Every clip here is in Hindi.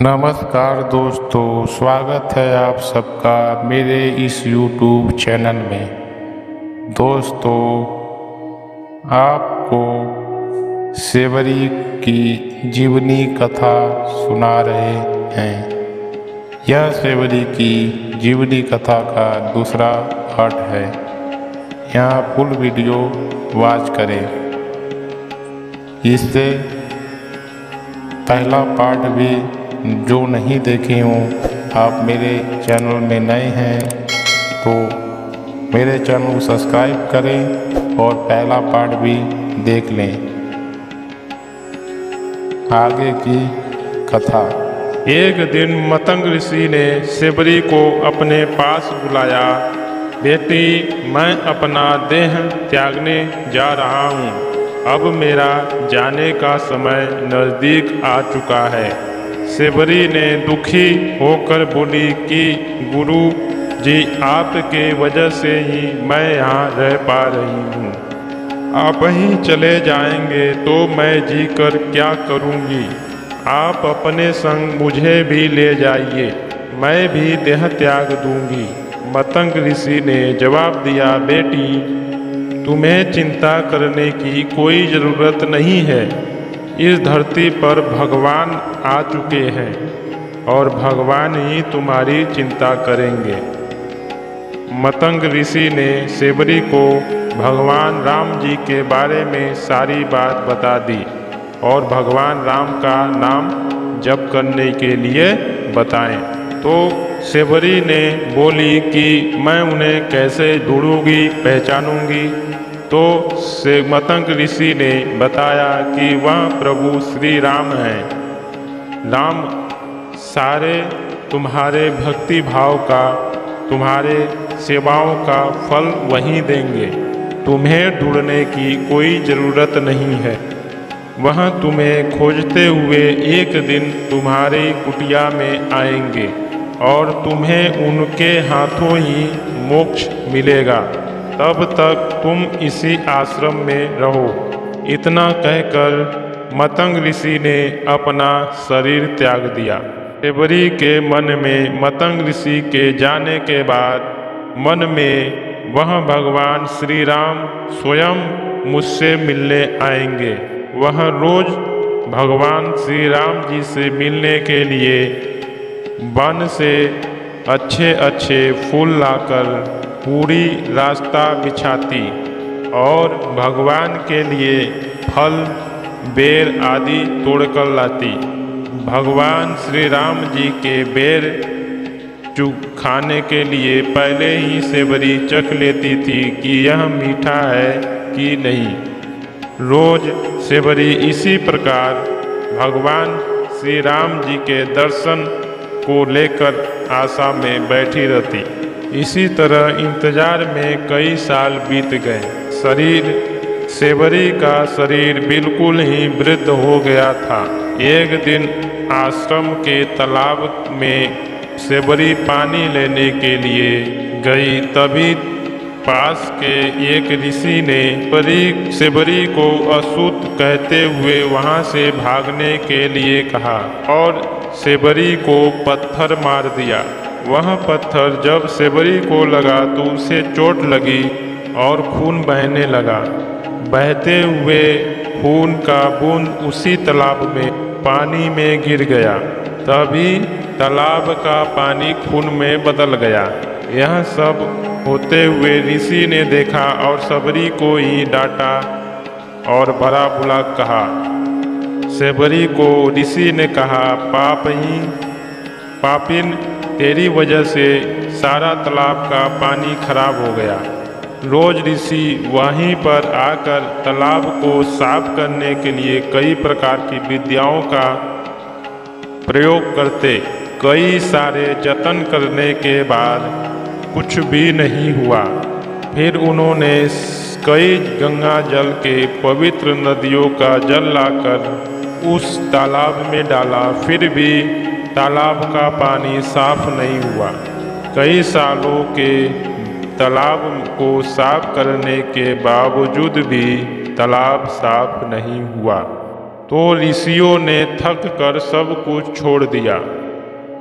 नमस्कार दोस्तों, स्वागत है आप सबका मेरे इस YouTube चैनल में। दोस्तों, आपको सेवरी की जीवनी कथा सुना रहे हैं। यह सेवरी की जीवनी कथा का दूसरा पार्ट है। यहाँ फुल वीडियो वॉच करें। इससे पहला पार्ट भी जो नहीं देखे हों, आप मेरे चैनल में नए हैं तो मेरे चैनल को सब्सक्राइब करें और पहला पार्ट भी देख लें। आगे की कथा। एक दिन मतंग ऋषि ने सेवरी को अपने पास बुलाया। बेटी, मैं अपना देह त्यागने जा रहा हूँ। अब मेरा जाने का समय नज़दीक आ चुका है। सेवरी ने दुखी होकर बोली कि गुरु जी, आपके वजह से ही मैं यहाँ रह पा रही हूँ। आप ही चले जाएंगे तो मैं जी कर क्या करूँगी। आप अपने संग मुझे भी ले जाइए, मैं भी देह त्याग दूँगी। मतंग ऋषि ने जवाब दिया, बेटी, तुम्हें चिंता करने की कोई ज़रूरत नहीं है। इस धरती पर भगवान आ चुके हैं और भगवान ही तुम्हारी चिंता करेंगे। मतंग ऋषि ने सेवरी को भगवान राम जी के बारे में सारी बात बता दी और भगवान राम का नाम जप करने के लिए बताएं। तो सेवरी ने बोली कि मैं उन्हें कैसे ढूंढूंगी, पहचानूंगी। तो मतंग ऋषि ने बताया कि वह प्रभु श्री राम हैं। राम सारे तुम्हारे भक्ति भाव का, तुम्हारे सेवाओं का फल वहीं देंगे। तुम्हें ढूंढने की कोई ज़रूरत नहीं है। वह तुम्हें खोजते हुए एक दिन तुम्हारी कुटिया में आएंगे और तुम्हें उनके हाथों ही मोक्ष मिलेगा। तब तक तुम इसी आश्रम में रहो। इतना कहकर मतंग ऋषि ने अपना शरीर त्याग दिया। सेवरी के मन में मतंग ऋषि के जाने के बाद मन में वह भगवान श्री राम स्वयं मुझसे मिलने आएंगे। वह रोज भगवान श्री राम जी से मिलने के लिए वन से अच्छे अच्छे फूल लाकर पूरी रास्ता बिछाती और भगवान के लिए फल, बेर आदि तोड़कर लाती। भगवान श्री राम जी के बेर खाने के लिए पहले ही सेवरी चख लेती थी कि यह मीठा है कि नहीं। रोज सेवरी इसी प्रकार भगवान श्री राम जी के दर्शन को लेकर आशा में बैठी रहती। इसी तरह इंतजार में कई साल बीत गए। सेवरी का शरीर बिल्कुल ही वृद्ध हो गया था। एक दिन आश्रम के तालाब में सेवरी पानी लेने के लिए गई। तभी पास के एक ऋषि ने सेवरी को अशुद्ध कहते हुए वहां से भागने के लिए कहा और सेवरी को पत्थर मार दिया। वह पत्थर जब सेवरी को लगा तो उसे चोट लगी और खून बहने लगा। बहते हुए खून का बूंद उसी तालाब में पानी में गिर गया। तभी तालाब का पानी खून में बदल गया। यह सब होते हुए ऋषि ने देखा और सेवरी को ही डांटा और बड़ा बुरा कहा। सेवरी को ऋषि ने कहा, पापिन, तेरी वजह से सारा तालाब का पानी खराब हो गया। रोज ऋषि वहीं पर आकर तालाब को साफ करने के लिए कई प्रकार की विद्याओं का प्रयोग करते। कई सारे जतन करने के बाद कुछ भी नहीं हुआ। फिर उन्होंने कई गंगा जल के पवित्र नदियों का जल लाकर उस तालाब में डाला, फिर भी तालाब का पानी साफ नहीं हुआ। कई सालों के तालाब को साफ करने के बावजूद भी तालाब साफ नहीं हुआ। तो ऋषियों ने थक कर सब कुछ छोड़ दिया।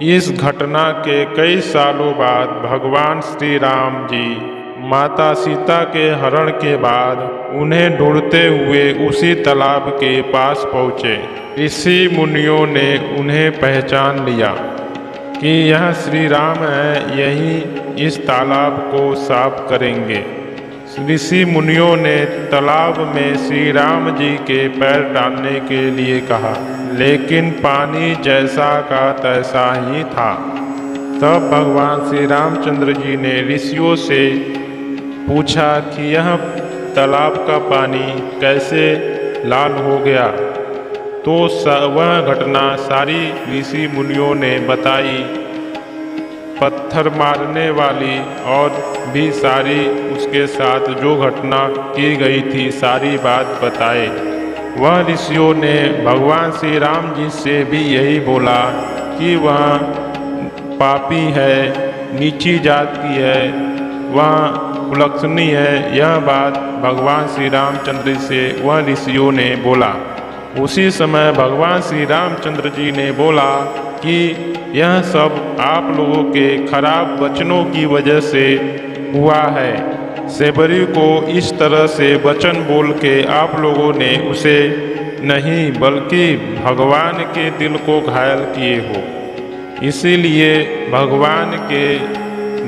इस घटना के कई सालों बाद भगवान श्री राम जी माता सीता के हरण के बाद उन्हें ढूंढते हुए उसी तालाब के पास पहुँचे। ऋषि मुनियों ने उन्हें पहचान लिया कि यह श्री राम है, यही इस तालाब को साफ करेंगे। ऋषि मुनियों ने तालाब में श्री राम जी के पैर डालने के लिए कहा, लेकिन पानी जैसा का तैसा ही था। तब भगवान श्री रामचंद्र जी ने ऋषियों से पूछा कि यह तालाब का पानी कैसे लाल हो गया। तो वह घटना सारी ऋषि मुनियों ने बताई। पत्थर मारने वाली और भी सारी उसके साथ जो घटना की गई थी सारी बात बताए। वह ऋषियों ने भगवान श्री राम जी से भी यही बोला कि वह पापी है, नीची जात की है, वह कुलक्षणी है। यह बात भगवान श्री रामचंद्र से वह ऋषियों ने बोला। उसी समय भगवान श्री रामचंद्र जी ने बोला कि यह सब आप लोगों के खराब वचनों की वजह से हुआ है। सेबरी को इस तरह से वचन बोल के आप लोगों ने उसे नहीं बल्कि भगवान के दिल को घायल किए हो। इसीलिए भगवान के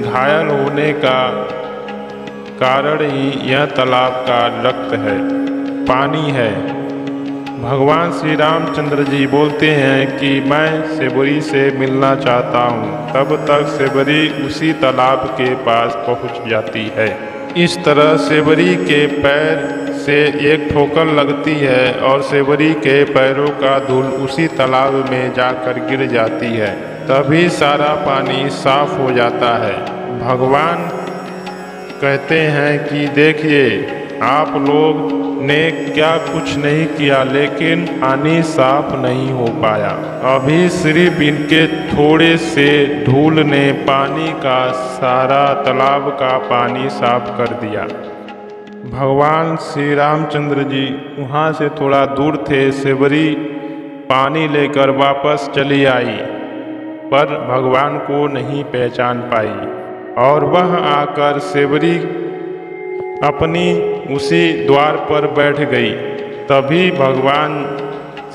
घायल होने का कारण ही यह तालाब का रक्त है, पानी है। भगवान श्री रामचंद्र जी बोलते हैं कि मैं सेबरी से मिलना चाहता हूँ। तब तक सेबरी उसी तालाब के पास पहुँच जाती है। इस तरह सेबरी के पैर से एक ठोकर लगती है और सेबरी के पैरों का धूल उसी तालाब में जाकर गिर जाती है। तभी सारा पानी साफ हो जाता है। भगवान कहते हैं कि देखिए, आप लोग ने क्या कुछ नहीं किया, लेकिन पानी साफ नहीं हो पाया। अभी सिर्फ इनके थोड़े से धूल ने पानी का सारा तालाब का पानी साफ कर दिया। भगवान श्री रामचंद्र जी वहाँ से थोड़ा दूर थे। सेबरी पानी लेकर वापस चली आई, पर भगवान को नहीं पहचान पाई और वह आकर सेबरी अपनी उसी द्वार पर बैठ गई। तभी भगवान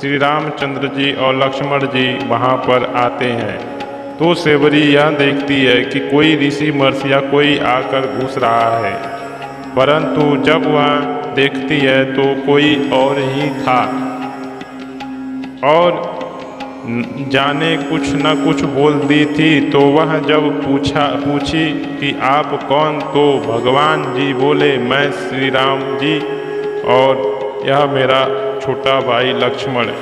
श्री रामचंद्र जी और लक्ष्मण जी वहाँ पर आते हैं। तो सेबरी यह देखती है कि कोई ऋषि महर्षि या कोई आकर घुस रहा है, परंतु जब वह देखती है तो कोई और ही था और जाने कुछ न कुछ बोल दी थी। तो वह जब पूछी कि आप कौन, तो भगवान जी बोले मैं श्री राम जी और यह मेरा छोटा भाई लक्ष्मण।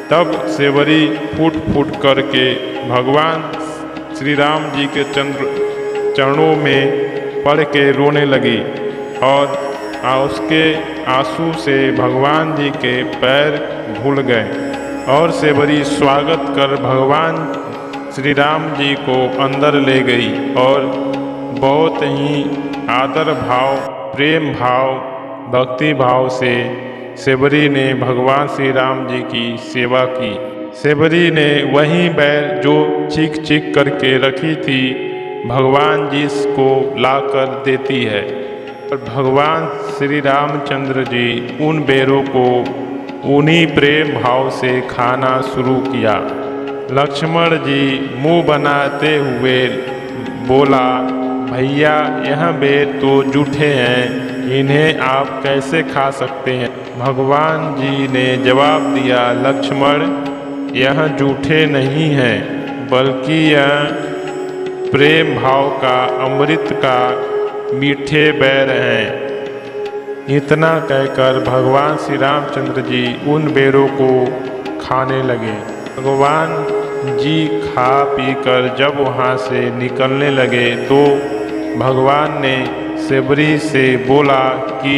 तब सेबरी फूट फूट करके भगवान श्री राम जी के चरणों में पड़ के रोने लगी और उसके आंसू से भगवान जी के पैर धुल गए और सेबरी स्वागत कर भगवान श्री राम जी को अंदर ले गई और बहुत ही आदर भाव, प्रेम भाव, भक्ति भाव से सेबरी ने भगवान श्री राम जी की सेवा की। सेबरी ने वही बैल जो चीख चीख करके रखी थी भगवान जी को लाकर देती है और भगवान श्री रामचंद्र जी उन बेरों को उन्हीं प्रेम भाव से खाना शुरू किया। लक्ष्मण जी मुंह बनाते हुए बोला, भैया यह बेर तो जूठे हैं, इन्हें आप कैसे खा सकते हैं। भगवान जी ने जवाब दिया, लक्ष्मण यह जूठे नहीं हैं, बल्कि यह प्रेम भाव का अमृत का मीठे बैर हैं। इतना कहकर भगवान श्री रामचंद्र जी उन बेरों को खाने लगे। भगवान जी खा पी कर जब वहाँ से निकलने लगे तो भगवान ने सेबरी से बोला कि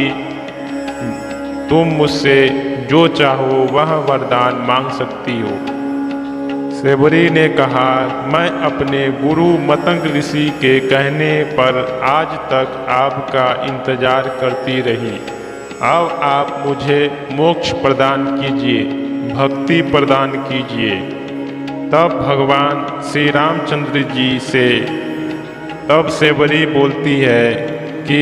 तुम मुझसे जो चाहो वह वरदान मांग सकती हो। सेबरी ने कहा, मैं अपने गुरु मतंग ऋषि के कहने पर आज तक आपका इंतजार करती रही। अब आप मुझे मोक्ष प्रदान कीजिए। भक्ति प्रदान कीजिए। तब भगवान श्री रामचंद्र जी से तब सेवरी बोलती है कि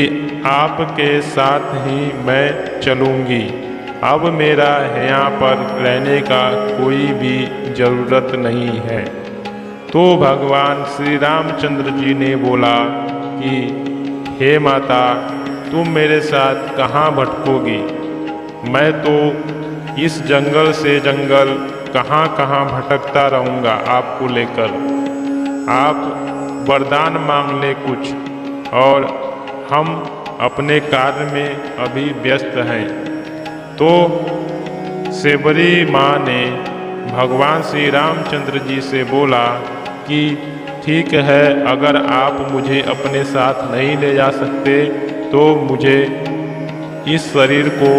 आपके साथ ही मैं चलूँगी, अब मेरा यहाँ पर रहने का कोई भी ज़रूरत नहीं है। तो भगवान श्री रामचंद्र जी ने बोला कि हे माता, तुम मेरे साथ कहाँ भटकोगी? मैं तो इस जंगल से जंगल कहाँ कहाँ भटकता रहूँगा आपको लेकर। आप वरदान मांग ले कुछ, और हम अपने कार्य में अभी व्यस्त हैं। तो सेवरी माँ ने भगवान श्री रामचंद्र जी से बोला कि ठीक है, अगर आप मुझे अपने साथ नहीं ले जा सकते तो मुझे इस शरीर को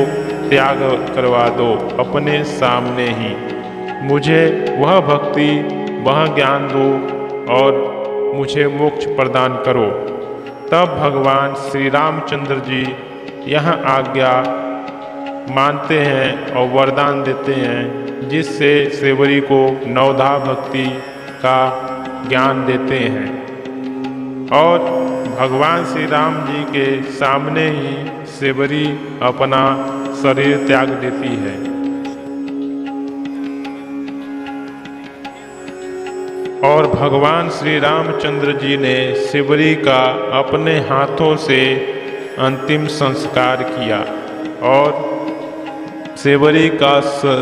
त्याग करवा दो अपने सामने ही। मुझे वह भक्ति, वह ज्ञान दो और मुझे मोक्ष प्रदान करो। तब भगवान श्री रामचंद्र जी यह आज्ञा मानते हैं और वरदान देते हैं, जिससे सेवरी को नवधा भक्ति का ज्ञान देते हैं और भगवान श्री राम जी के सामने ही सेवरी अपना शरीर त्याग देती है। और भगवान श्री रामचंद्र जी ने सेवरी का अपने हाथों से अंतिम संस्कार किया और सेवरी का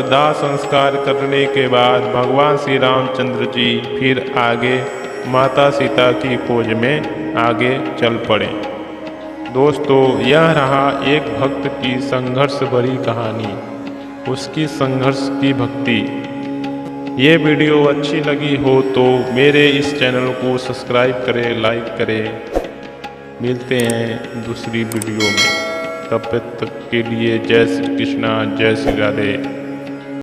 दाह संस्कार करने के बाद भगवान श्री रामचंद्र जी फिर आगे माता सीता की खोज में आगे चल पड़े। दोस्तों, यह रहा एक भक्त की संघर्ष भरी कहानी, उसकी संघर्ष की भक्ति। ये वीडियो अच्छी लगी हो तो मेरे इस चैनल को सब्सक्राइब करें, लाइक करें। मिलते हैं दूसरी वीडियो में, तब तक के लिए जय श्री कृष्णा, जय श्री राधे।